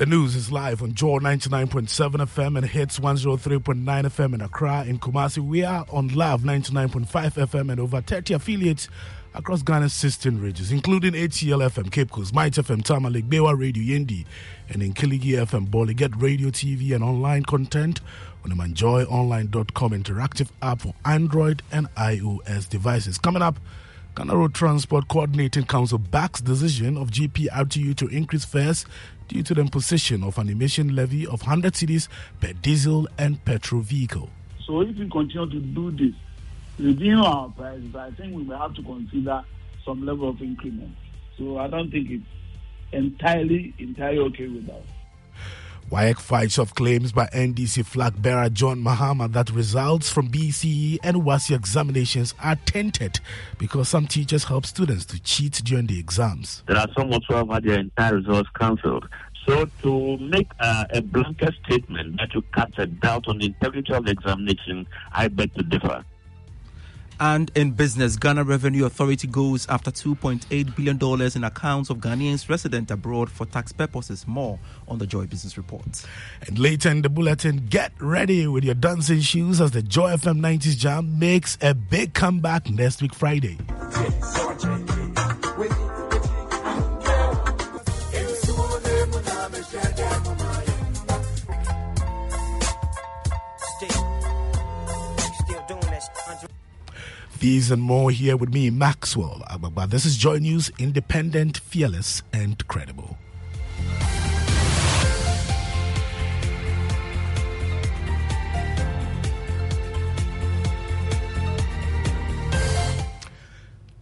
The news is live on Joy 99.7 FM and Hits 103.9 FM in Accra. In Kumasi, we are on Love 99.5 FM and over 30 affiliates across Ghana's 16 regions, including ATL FM, Cape Coast, Might FM, Tamale, Bewa Radio, Yendi, and in Kiligi FM, Boli. Get radio, TV, and online content on the manjoyonline.com interactive app for Android and iOS devices. Coming up, Ghana Road Transport Coordinating Council backs decision of GPRTU to increase fares due to the imposition of an emission levy of 100 cedis per diesel and petrol vehicle. So if we continue to do this, reducing our prices, I think we will have to consider some level of increment. So I don't think it's entirely okay with that. WAEC fights off claims by NDC flag bearer John Mahama that results from BCE and WASI examinations are tainted because some teachers help students to cheat during the exams. There are some who have had their entire results cancelled. So to make a blanket statement that you cast a doubt on the integrity of the examination, I beg to differ. And in business, Ghana Revenue Authority goes after $2.8 billion in accounts of Ghanaians resident abroad for tax purposes. More on the Joy Business Report. And later in the bulletin, get ready with your dancing shoes as the Joy FM 90s Jam makes a big comeback next week Friday. These and more here with me, Maxwell Agbagba. This is Joy News, independent, fearless, and credible.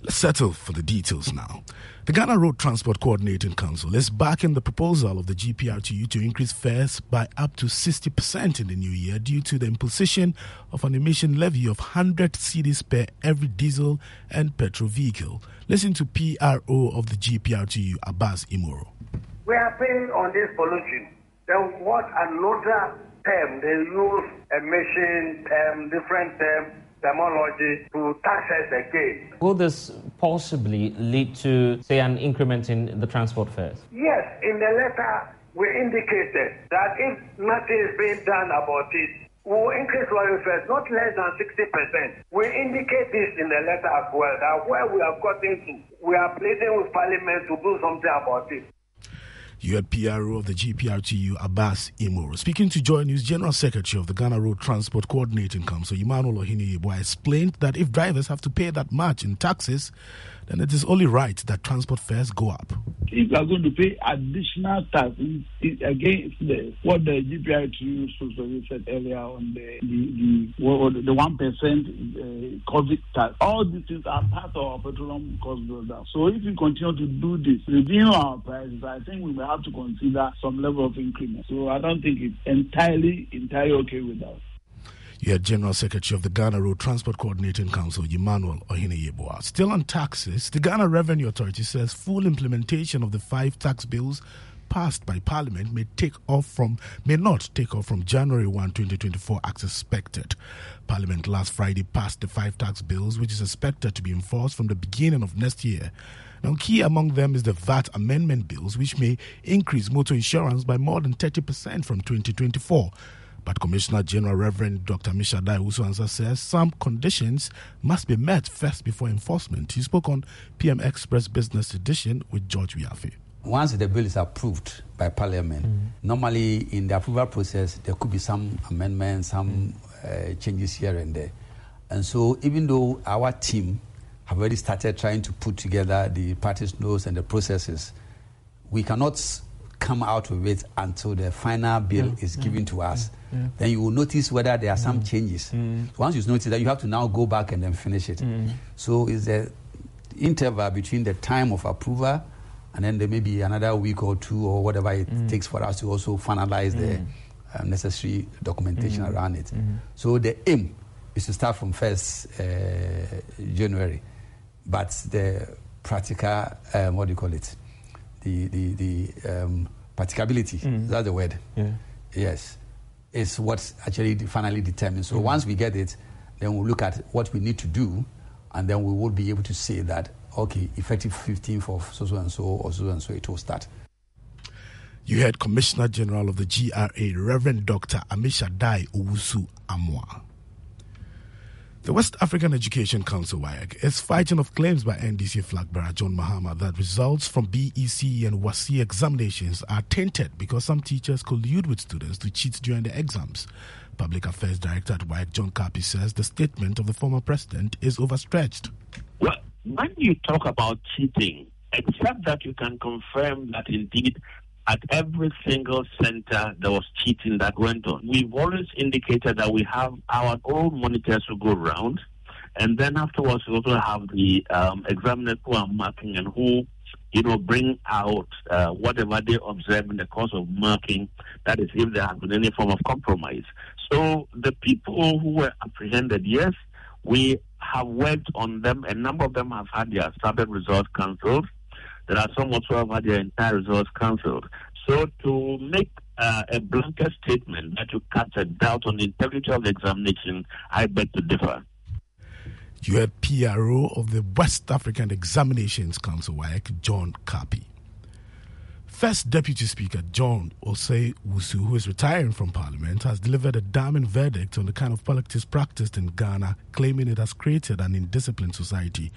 Let's settle for the details now. The Ghana Road Transport Coordinating Council is backing the proposal of the GPRTU to increase fares by up to 60% in the new year due to the imposition of an emission levy of 100 cedis per every diesel and petrol vehicle. Listen to PRO of the GPRTU, Abbas Imoro. We are paying on this pollution. Then what another term, they use emission term, different term, terminology to tax us again. Will this possibly lead to, say, an increment in the transport fares? Yes, in the letter we indicated that if nothing is being done about it, we will increase our fares not less than 60%. We indicate this in the letter as well, that where we have gotten to, we are pleading with Parliament to do something about it. You had PRO of the GPRTU, Abbas Imoro. Speaking to Joy News, General Secretary of the Ghana Road Transport Coordinating Council, Emmanuel Ohini-Yeboah, explained that if drivers have to pay that much in taxes, then it is only right that transport fares go up. If you are going to pay additional tax against what the GPRTU said earlier on the 1% COVID tax, all these things are part of our petroleum cost buildup. So if we continue to do this, reducing our prices, I think we will have to consider some level of increment. So I don't think it's entirely okay with that. You had General Secretary of the Ghana Road Transport Coordinating Council, Emmanuel Ohini-Yeboah. Still on taxes, the Ghana Revenue Authority says full implementation of the 5 tax bills passed by Parliament may not take off from January 1, 2024 as expected. Parliament last Friday passed the 5 tax bills, which is expected to be enforced from the beginning of next year. Now, key among them is the VAT amendment bills, which may increase motor insurance by more than 30% from 2024. But Commissioner General Reverend Dr. Misha Dai-Usuansa says some conditions must be met first before enforcement. He spoke on PM Express Business Edition with George Wiafe. Once the bill is approved by Parliament, normally in the approval process, there could be some amendments, some changes here and there. And so even though our team have already started trying to put together the parties' notes and the processes, we cannot come out with it until the final bill is given to us. Then you will notice whether there are some changes. So once you notice that, you have to now go back and then finish it. So it's the interval between the time of approval and then there may be another week or two or whatever it takes for us to also finalize the necessary documentation around it. So the aim is to start from 1st January, but the practical, what do you call it? The practicability, that's the word. Yes, is what actually finally determines. So once we get it, then we'll look at what we need to do, and then we will be able to say that, okay, effective 15th of so and so or so and so, it will start. You heard Commissioner General of the GRA, Reverend Dr. Amishadai Owusu Amwa. The West African Education Council, WAEC, is fighting off claims by NDC flag bearer John Mahama that results from BEC and WASSCE examinations are tainted because some teachers collude with students to cheat during the exams. Public Affairs Director at WAEC, John Kapi, says the statement of the former president is overstretched. Well, when you talk about cheating, except that you can confirm that indeed at every single center there was cheating that went on. We've always indicated that we have our own monitors who go around, and then afterwards we also have the examiners who are marking and who, bring out whatever they observe in the course of marking, that is, if there has been any form of compromise. So the people who were apprehended, yes, we have worked on them. A number of them have had their standard results cancelled. There are some also have had their entire results cancelled. So to make a blanket statement that you cast a doubt on the integrity of the examination, I beg to differ. You heard PRO of the West African Examinations Council, WAEC, John Kapi. First Deputy Speaker John Osei Wusu, who is retiring from Parliament, has delivered a damning verdict on the kind of politics practiced in Ghana, claiming it has created an indisciplined society.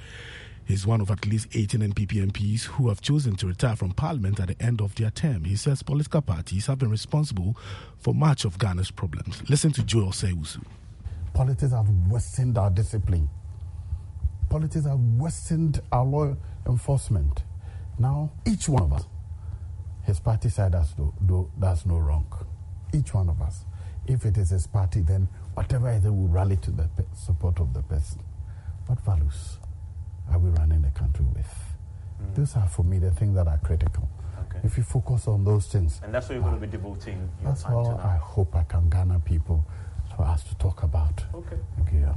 He's one of at least 18 NPP MPs who have chosen to retire from Parliament at the end of their term. He says political parties have been responsible for much of Ghana's problems. Listen to Joe Osei-Wusu. Politics have worsened our discipline. Politics have worsened our law enforcement. Now, each one of us, his party side does no wrong. Each one of us. If it is his party, then whatever it is, will rally to the support of the person. What values are we running the country with? Those are, for me, the things that are critical. Okay. If you focus on those things... And that's what you're going to be devoting your that's time to now. I hope I can garner people for us to talk about. Okay. Yeah.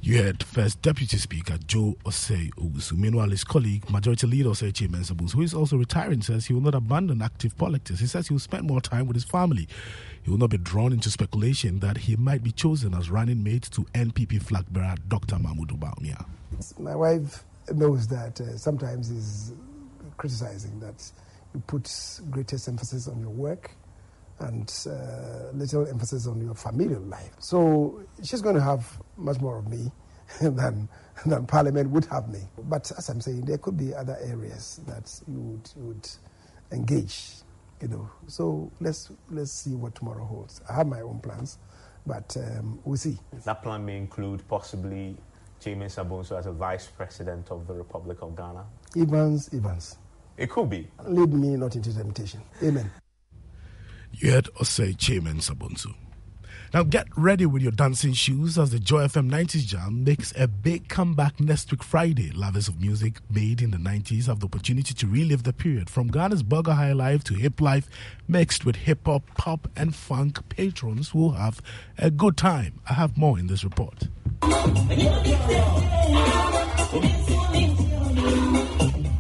You heard First Deputy Speaker Joe Osei-Owusu. Meanwhile, his colleague, Majority Leader Osei Mensah-Bonsu, who is also retiring, says he will not abandon active politics. He says he will spend more time with his family. He will not be drawn into speculation that he might be chosen as running mate to NPP flag bearer Dr. Mahmoud Bawumia. My wife knows that sometimes is criticizing that you put greatest emphasis on your work and little emphasis on your familial life. So she's going to have much more of me than Parliament would have me. But as I'm saying, there could be other areas that you would engage, So let's see what tomorrow holds. I have my own plans, but we'll see. That plan may include possibly James Mensah-Bonsu as a Vice President of the Republic of Ghana. Evans. It could be. Lead me not into temptation. Amen. You heard Osei Mensah-Bonsu. Now get ready with your dancing shoes as the Joy FM 90s Jam makes a big comeback next week Friday. Lovers of music made in the 90s have the opportunity to relive the period from Ghana's burger high life to hip life mixed with hip-hop, pop and funk. Patrons will have a good time. I have more in this report.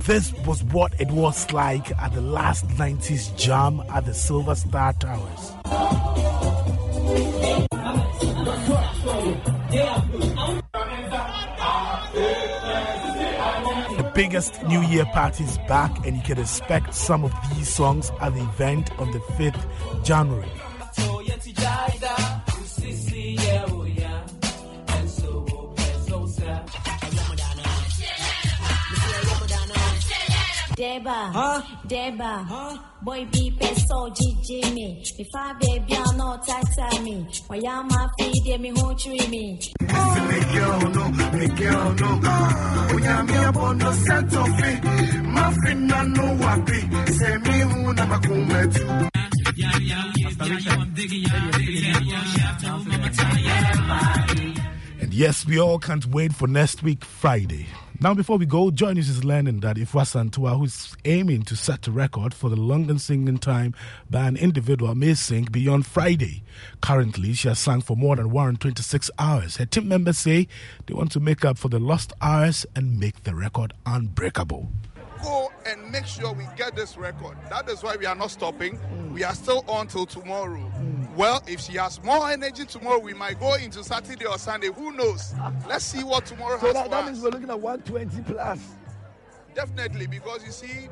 This was what it was like at the last 90s Jam at the Silver Star Towers. The biggest New Year party is back, and you can expect some of these songs at the event on the 5th January. Deba, boy be peso GG me. If I baby I'm not tata me. Why am I feed me who tree me? And yes, we all can't wait for next week Friday. Now, before we go, Joy News is learning that Ifwa Santua, who's aiming to set a record for the longest singing time by an individual, may sing beyond Friday. Currently, she has sung for more than 126 hours. Her team members say they want to make up for the lost hours and make the record unbreakable. Go and make sure we get this record. That is why we are not stopping. We are still on till tomorrow. Well, if she has more energy tomorrow, we might go into Saturday or Sunday. Who knows? Let's see what tomorrow has for us. That means we're looking at 120 plus. Definitely, because you see,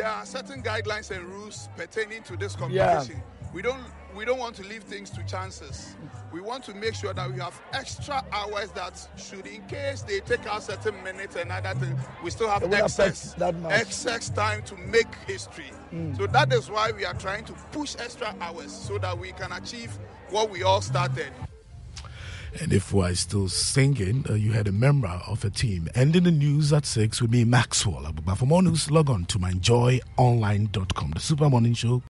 there are certain guidelines and rules pertaining to this competition. We don't want to leave things to chances. We want to make sure that we have extra hours that should, in case they take out certain minutes and other things, we still have excess time to make history. So that is why we are trying to push extra hours so that we can achieve what we all started. And if we're still singing, you had a member of a team. Ending the news at 6 with me, Maxwell. But for more news, log on to myjoyonline.com. The Super Morning Show